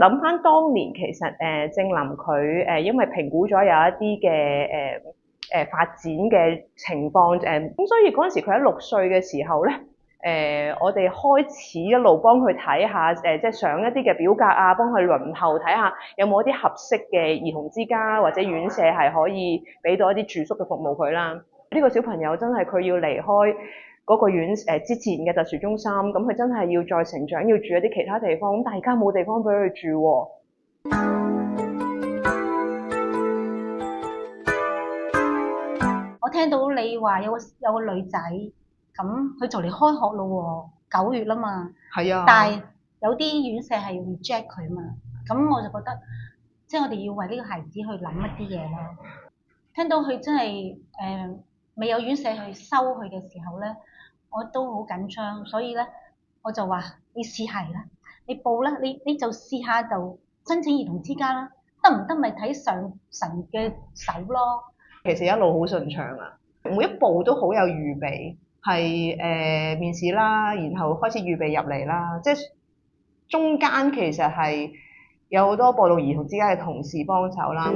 諗翻當年其實正林佢因為評估咗有一啲嘅發展嘅情況咁，所以嗰陣時佢喺6歲嘅時候咧，我哋開始一路幫佢睇下即係上一啲嘅表格啊，幫佢輪候睇下有冇一啲合適嘅兒童之家或者院舍係可以俾到一啲住宿嘅服務佢啦。呢個小朋友真係佢要離開嗰個院之前嘅特殊中心，咁佢真係要再成長，要住一啲其他地方，咁但係而家冇地方俾佢住喎。我聽到你話有個女仔，咁佢就嚟開學咯喎，9月啦嘛。係啊。但係有啲院舍係 reject 佢嘛，咁我就覺得，即係我哋要為呢個孩子去諗一啲嘢咯。聽到佢真係未有院舍去收佢嘅時候咧，我都好緊張，所以咧我就話你試下啦，你報啦，你就試下就申請兒童之家啦，得唔得咪睇上神嘅手咯。其實一路好順暢啊，每一步都好有預備，係面試啦，然後開始預備入嚟啦，即係中間其實係有好多播到兒童之家嘅同事幫手啦。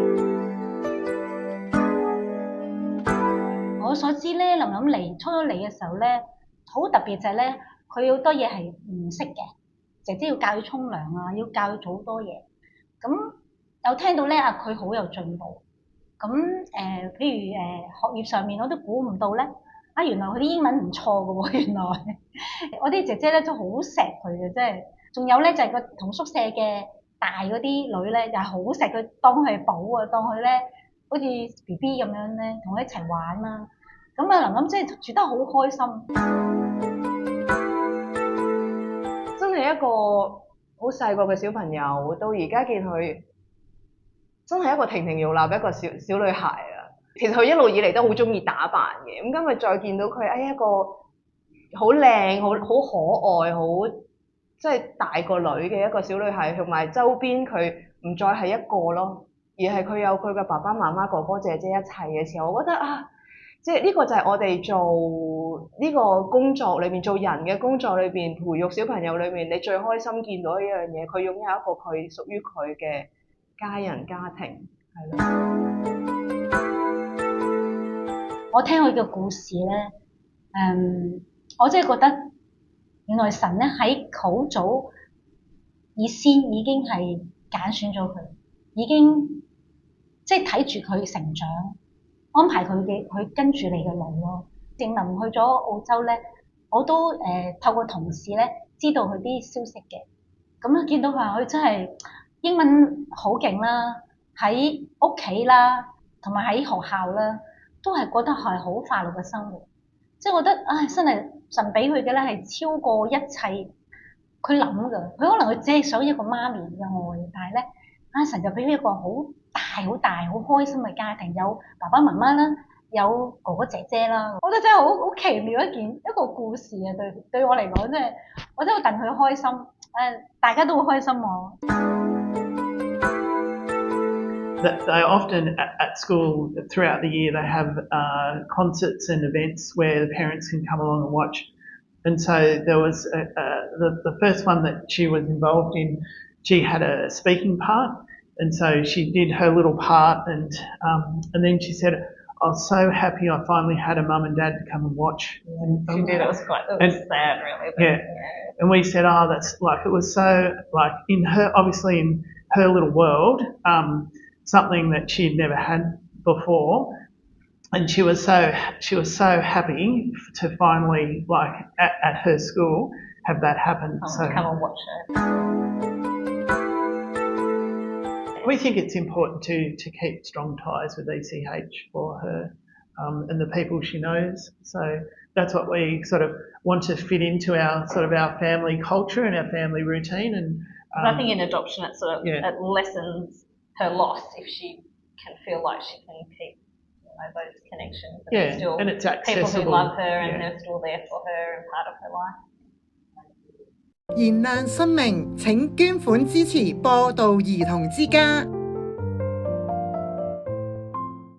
我所知咧，琳琳初咗嚟嘅時候咧，好特別就係咧，佢好多嘢係唔識嘅，姐姐要教佢沖涼啊，要教佢做好多嘢。咁有聽到咧佢好有進步。咁譬如學業上面我都估唔到咧，原來佢啲英文唔錯㗎喎，原來我啲姐姐咧都好錫佢嘅，即係仲有咧就係個同宿舍嘅大嗰啲女咧，又係好錫佢，當佢係寶啊，當佢咧好似 BB 咁樣咧，同佢一齊玩啦。咁琳琳即係住得好開心，真係一個好細個嘅小朋友，到而家見佢真係一個亭亭玉立嘅一個小女孩啊！其實佢一路以嚟都好中意打扮嘅，咁今日再見到佢，一個好靚、好可愛、好即係大個女嘅一個小女孩，同埋周邊佢唔再係一個咯，而係佢有佢嘅爸爸媽媽、哥哥姐姐一齊嘅時候，我覺得即係呢個就係我哋做呢個工作裏面，做人嘅工作裏邊，培育小朋友裏面，你最開心見到一樣嘢，佢擁有一個佢屬於佢嘅家人家庭，係咯。我聽佢嘅故事咧，我真係覺得原來神咧喺好早以先已經係揀選咗佢，已經即係睇住佢成長，安排佢跟住你嘅路咯。正林去咗澳洲咧，我都透過同事咧知道佢啲消息嘅，咁見到佢真係英文好勁啦，喺屋企啦，同埋喺學校啦，都係覺得係好快樂嘅生活。即係覺得真係神俾佢嘅咧係超過一切佢諗㗎。佢可能佢只係想一個媽咪嘅愛，但係咧神就俾佢一個好大好大好開心嘅家庭，有爸爸媽媽啦，有哥哥姐姐啦。我覺得真係好奇妙一個故事啊！對我嚟講，真係我真係戥佢開心，大家都好開心喎。They often at school throughout the year they have concerts and events where the parents can come along and watch. And so there was the first one that she was involved in. She had a speaking part, and so she did her little part, and then she said, "I was so happy I finally had a mum and dad to come and watch." And, she did. It was sad, really. Yeah. And we said, that's like it was so like in her obviously in her little world. Something that she'd never had before, and she was so happy to finally, like at her school, have that happen. Come and watch her. We think it's important to keep strong ties with ECH for her and the people she knows. So that's what we sort of want to fit into our family culture and our family routine. And I think in adoption it lessens her loss if she can feel like she can keep those connections. And still and it's accessible. People who love her and they're still there for her and part of her life. 燃亮生命，請捐款支持播道兒童之家。